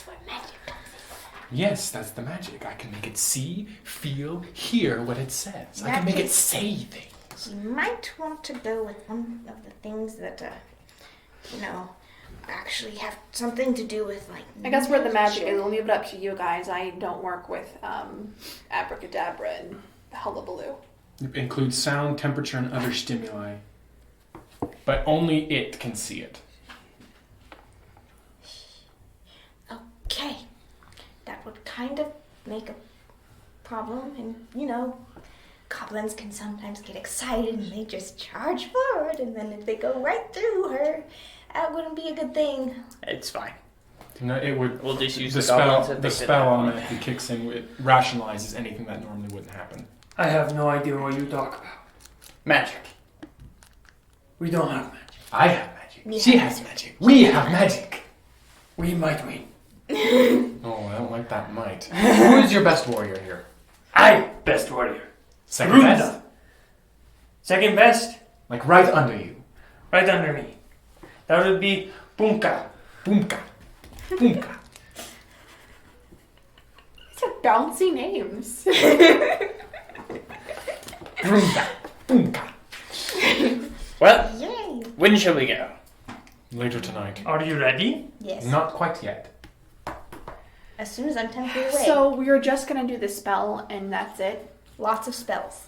where magic comes in. Yes, that's the magic. I can make it see, feel, hear what it says. I can make it say things. You might want to go with one of the things that, actually have something to do with, like... I guess where the magic is, we'll leave it up to you guys. I don't work with abracadabra and hullabaloo. It includes sound, temperature, and other stimuli. But only it can see it. Okay. That would kind of make a problem. And, goblins can sometimes get excited and they just charge forward. And then if they go right through her, that wouldn't be a good thing. It's fine. No, it would. We'll just use the goblins spell. that The they did spell that one. automatically kicks in. It rationalizes anything that normally wouldn't happen. I have no idea what you talk about. Magic. We don't have magic. I have magic. She has magic. We have magic. We might win. Oh, I don't like that might. Who is your best warrior here? I, best warrior. Second Runda. best? Second best, Like right under you. right under me. That would be Punka. Boomka. Boomka. These are bouncy names. Boomka. Boomka. Well, Yay! when shall we go? Later tonight. Are you ready? Yes. Not quite yet. As soon as I'm 10 feet away. So we're just going to do the spell and that's it. Lots of spells.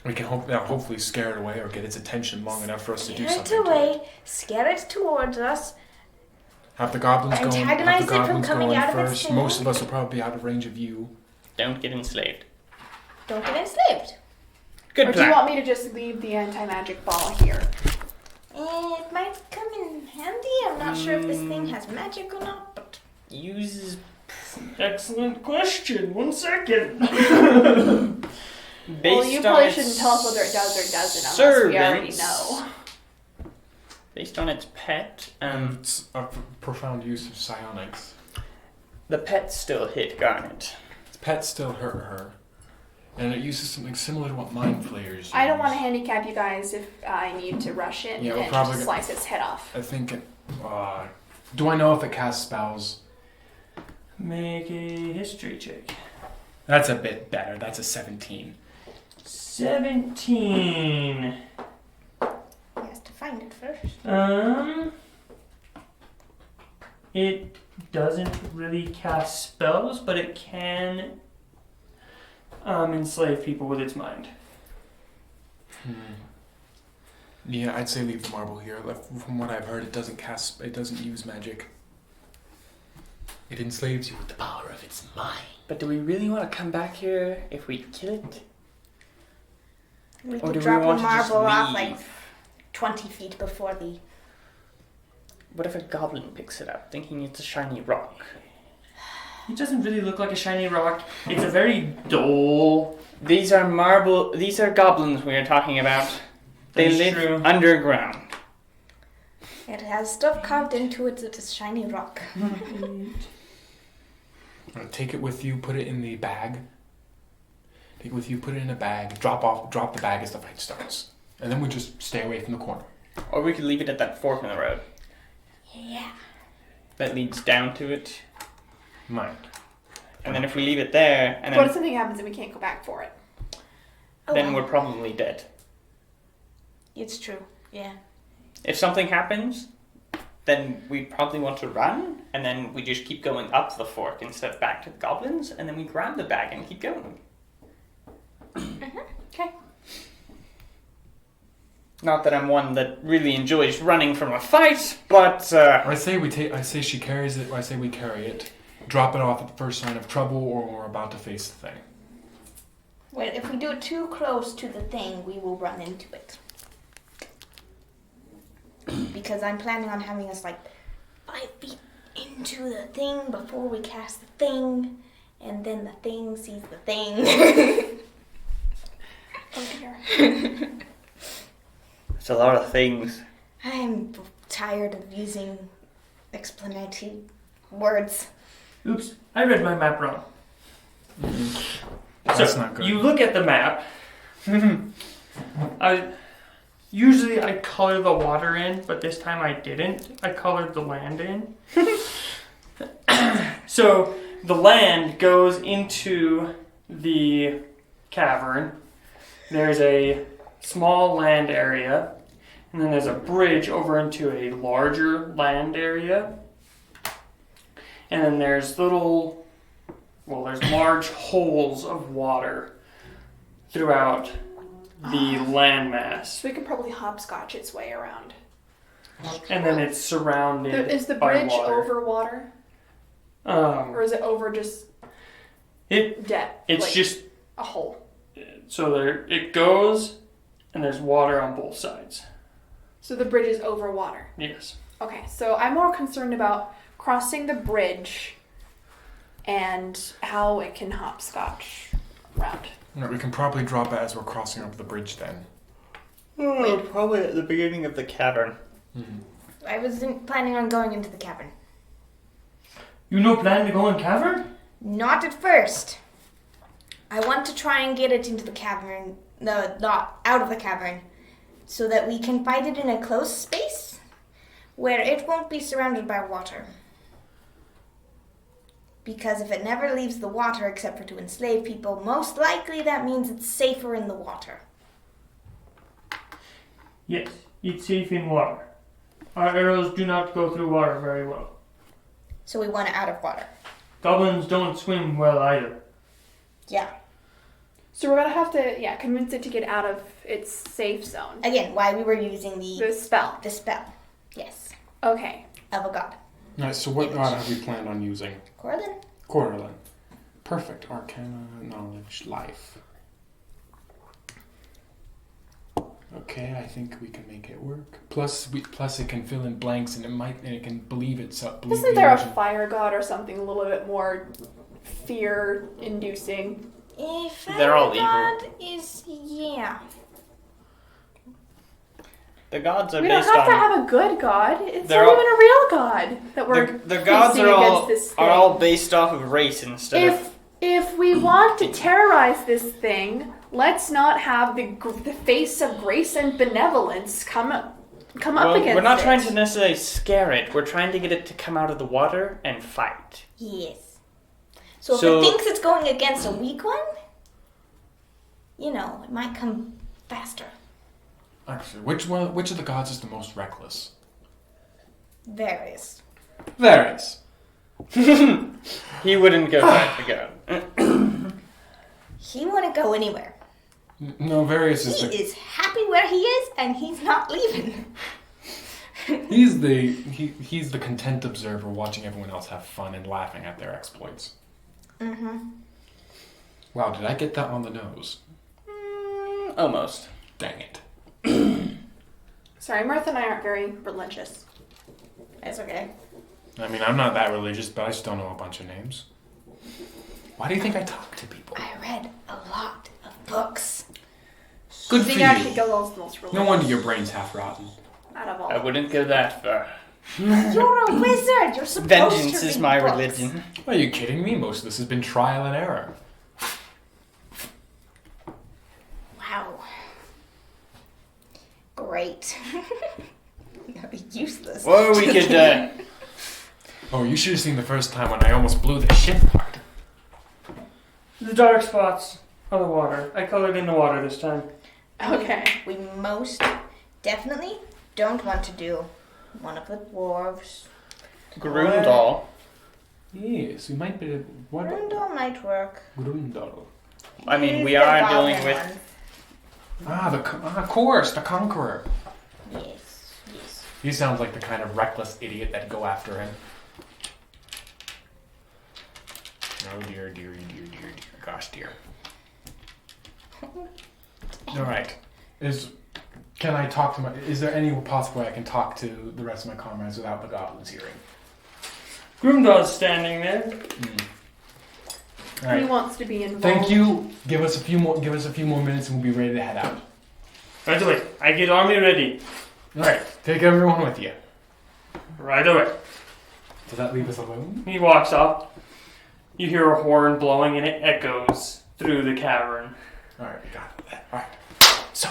We can hopefully scare it away or get its attention long enough for us to do Scare it something. to away, scare it towards us. Have the goblins go. Antagonize Have the it from goblins coming go in out of its first. thing. Most of us will probably be out of range of you. Don't get enslaved. Don't get enslaved. Good Or do you plan. want me to just leave the anti-magic ball here? It might come in handy. I'm not sure if this thing has magic or not, but... Uses Excellent question. 1 second. based Well, you on probably its shouldn't tell us whether it does or doesn't unless we already servants. know. Based on its pet, It's a profound use of psionics. the pet still hit Garnet. Its pet still hurt her. And it uses something similar to what mind flayers use. I don't want to handicap you guys if I need to rush in Yeah, we'll and probably just slice its head off. I think it... do I know if it casts spells? Make a history check. That's a bit better. That's a 17. 17. He has to find it first. It doesn't really cast spells, but it can enslave people with its mind. Yeah, I'd say leave the marble here. From what I've heard, it doesn't use magic. It enslaves you with the power of its mind. But do we really want to come back here if we kill it? We Or could do we drop a want to just marble off leave? like 20 feet before the... What if a goblin picks it up, thinking it's a shiny rock? It doesn't really look like a shiny rock. It's a very dull. These are goblins we are talking about. They That is live true. underground. It has stuff carved into it that is shiny rock. Take it with you, put it in the bag. Take it with you, put it in a bag, drop the bag as the fight starts. And then we just stay away from the corner. Or we could leave it at that fork in the road Yeah. that leads down to it. Mind. And then if we leave it there, and What if then, something happens and we can't go back for it? Oh, then well. we're probably dead. It's true. Yeah. If something happens, then we probably want to run, and then we just keep going up the fork instead of back to the goblins, and then we grab the bag and keep going. Okay. Not that I'm one that really enjoys running from a fight, but I say she carries it. I say we carry it. Drop it off at the first sign of trouble, or when we're about to face the thing. Well, if we do it too close to the thing, we will run into it. Because I'm planning on having us like 5 feet into the thing before we cast the thing, and then the thing sees the thing. Oh dear. it's a lot of things. I'm tired of using explanatory words. Oops, I read my map wrong. That's So, not good. you look at the map. Usually I color the water in, but this time I didn't. I colored the land in. So the land goes into the cavern. There's a small land area, and then there's a bridge over into a larger land area. And then there's there's large holes of water throughout the landmass. So we could probably hopscotch its way around. And then it's surrounded Is the by bridge water. over water? Or is it over just depth? It's like just a hole. so there it goes, and there's water on both sides. So the bridge is over water. Yes. Okay, so I'm more concerned about crossing the bridge and how it can hopscotch around. We can probably drop it as we're crossing over the bridge then. Probably at the beginning of the cavern. I wasn't planning on going into the cavern. You no plan to go in cavern? Not at first. I want to try and get it into the cavern, not out of the cavern, so that we can fight it in a closed space where it won't be surrounded by water. Because if it never leaves the water except for to enslave people, most likely that means it's safer in the water. Yes, it's safe in water. Our arrows do not go through water very well. So we want it out of water. Goblins don't swim well either. Yeah. So we're gonna have to, convince it to get out of its safe zone. Again, why we were using The spell. the spell. Yes. Okay. Of a god. Alright, so what god have we planned on using? Corlin? Corlin. Perfect. Arcana, knowledge, life. Okay, I think we can make it work. Plus it can fill in blanks, and it can believe itself. Isn't there a fire god or something a little bit more fear-inducing? If They're all god is The gods are We don't based have to on. have a good god. It's They're not all- even a real god that we're The gods facing against this thing. are all based off of race instead of. If we want to terrorize this thing, let's not have the face of grace and benevolence come up against We're not it. trying to necessarily scare it. We're trying to get it to come out of the water and fight. yes. So if So- it thinks it's going against a weak one, it might come faster. Actually, which of the gods is the most reckless? Varys. Varys. He wouldn't go back to go. He wouldn't go anywhere. No, Varys is He is happy where he is, and he's not leaving. he's the content observer, watching everyone else have fun and laughing at their exploits. Mm-hmm. Wow, did I get that on the nose? Almost. Dang it. Sorry, Mirth and I aren't very religious. That's okay. I mean, I'm not that religious, but I still know a bunch of names. Why do you think I talk to people? I read a lot of books. Good I for think actually you. Gilgal's the most religious. No wonder your brain's half rotten. Out of all. I wouldn't go that far. You're a wizard. You're supposed Vengeance to is read my books. religion. Are you kidding me? Most of this has been trial and error. Wow. Great. Useless. Or we could. Oh, you should have seen the first time when I almost blew the ship apart. The dark spots are the water. I colored in the water this time. Okay. We most definitely don't want to do one of the dwarves. Grundal. Yes, we might be. What? Grundle might work. Grundal. I mean, He's we the are goblin dealing with. one. Of course, the Conqueror. Yes, yes. He sounds like the kind of reckless idiot that'd go after him. Oh dear. Gosh, dear. All right. Can I talk to is there any possible way I can talk to the rest of my comrades without the goblins hearing? Groomdog's standing there. All right. He wants to be involved. Thank you. Give us a few more minutes and we'll be ready to head out. Right away. I get army ready. All right. Take everyone with you. Right away. Does that leave us alone? He walks up. You hear a horn blowing and it echoes through the cavern. All right, we got it. All right. So,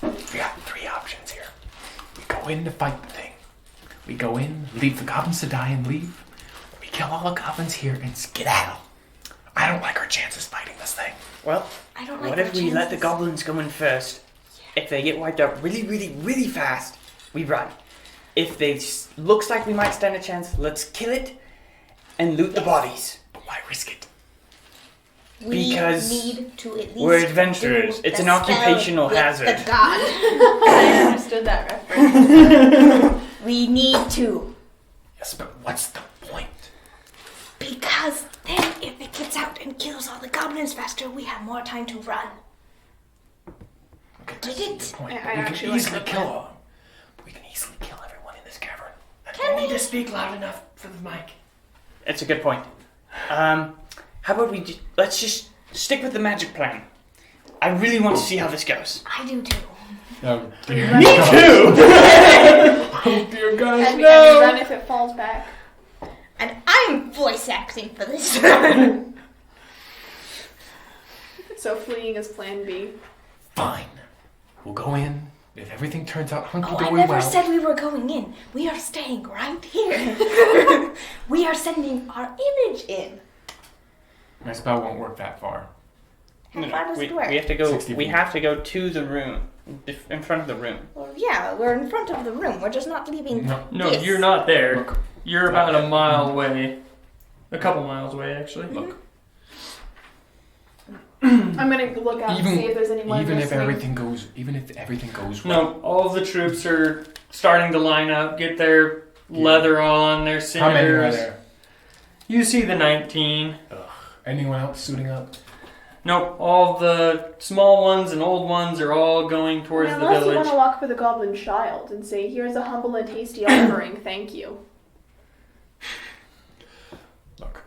we got 3 options here. We go in to fight the thing. We go in, leave the goblins to die and leave. We kill all the goblins here and skedaddle. I don't like our chances fighting this thing. Well, I don't like what our if we let the chances. goblins go in first? If they get wiped out really, really, really fast, we run. If they looks like we might stand a chance, let's kill it and loot the bodies. But why risk it? We Because need to at least we're adventurers. do It's the an occupational spell hazard. with the god. I understood that reference. We need to. Yes, but what's the point? Because then if it gets out and kills all the goblins faster, we have more time to run. Okay, Did that's it? the point. I But we actually can like easily that kill plan. all of them. We can easily kill everyone in this cavern. Can You need we? to speak loud enough for the mic. It's a good point. How about we let's just stick with the magic plan. I really want to see how this goes. I do too. Oh, dear Me God. Oh, dear God, And we no. run if it falls back. And I'm voice acting for this. So fleeing is plan B. Fine. We'll go in. If everything turns out Oh, I hunky-dory never well... said we were going in. We are staying right here. We are sending our image in. My spell won't work that far. How far does we, it work? we have to go. 60 We feet. have to go to the room, in front of the room. Well, yeah, we're in front of the room. We're just not leaving. No. No, this. you're not there. Look. You're about a mile away. A couple miles away, actually. Look. I'm gonna look out and Even- see if there's anyone Even if listening. everything goes well. No, all of the troops are starting to line up, get their leather on, their How many are cinders. there? You see the 19. Anyone else suiting up? Nope, all the small ones and old ones are all going towards the Unless you village. want to walk with a goblin child and say, "Here's a humble and tasty offering, thank you." Look.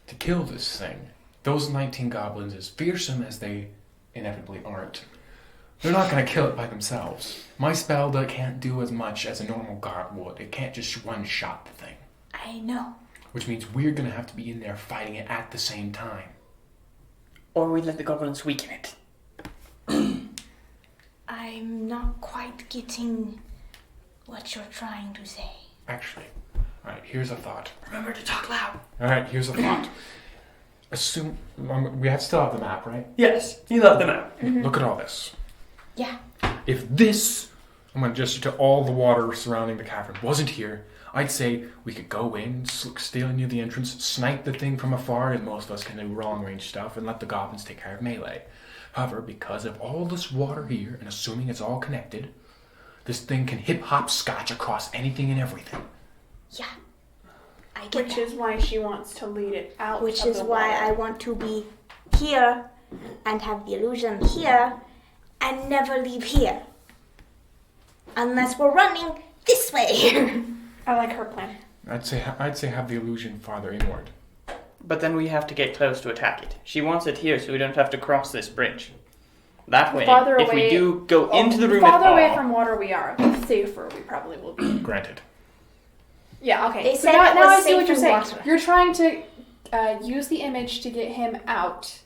To kill this thing, those 19 goblins, as fearsome as they inevitably aren't, they're not going to kill it by themselves. My spell can't do as much as a normal guard would. It can't just one-shot the thing. I know. Which means we're going to have to be in there fighting it at the same time. Or we let the goblins weaken it. I'm not quite getting what you're trying to say. Actually, alright, here's a thought. Remember to talk loud. Alright, here's a thought. Assume... we still have the map, right? Yes, you left them out. Look at all this. Yeah. If this, I'm going to gesture to all the water surrounding the cavern, wasn't here, I'd say we could go in, steal near the entrance, snipe the thing from afar, as most of us can do long-range stuff, and let the goblins take care of melee. However, because of all this water here, and assuming it's all connected, this thing can hip-hop-scotch across anything and everything. Yeah. I get Which that. is why she wants to lead it out. Which of is the why water. I want to be here and have the illusion here and never leave here. Unless we're running this way. I like her plan. I'd say have the illusion farther inward. But then we have to get close to attack it. She wants it here so we don't have to cross this bridge. That way, Farther if we away- do go into the room The farther at away all, from water we are, the safer we probably will be. Granted. Yeah, okay. They So said now, it now I was see what safe you're in saying. water. You're trying to use the image to get him out.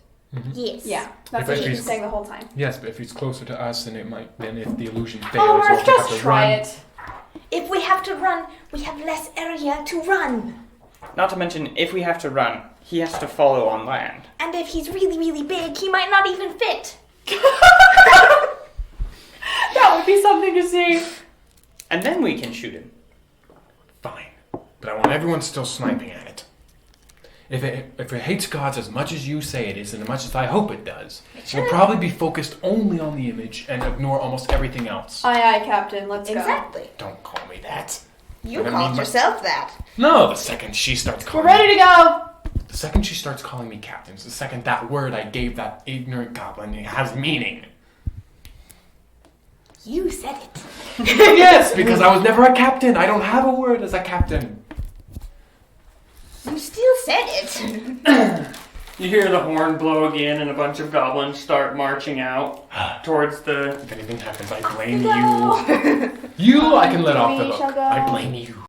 Yes. Yeah, that's If what I she's been choose- saying the whole time. Yes, but if he's closer to us, then if the illusion fails, Oh, we'll Mark, have to just try run. it. If we have to run, we have less area to run. not to mention, if we have to run, he has to follow on land. And if he's really, really big, he might not even fit. That would be something to see. And then we can shoot him. Fine. But I want everyone still sniping at it. If it hates gods as much as you say it is, and as much as I hope it does, it'll probably be focused only on the image and ignore almost everything else. Aye, aye, Captain. Let's go. Exactly. Don't call me that. You I mean, called my- yourself that. No, the second she starts We're calling ready to go. The second she starts calling me captains, the second that word I gave that ignorant goblin has meaning. You said it. Yes, because I was never a captain. I don't have a word as a captain. You still said it. You hear the horn blow again, and a bunch of goblins start marching out towards the. If anything happens, I blame No. you. You, I can let off the We hook. shall go. I blame you.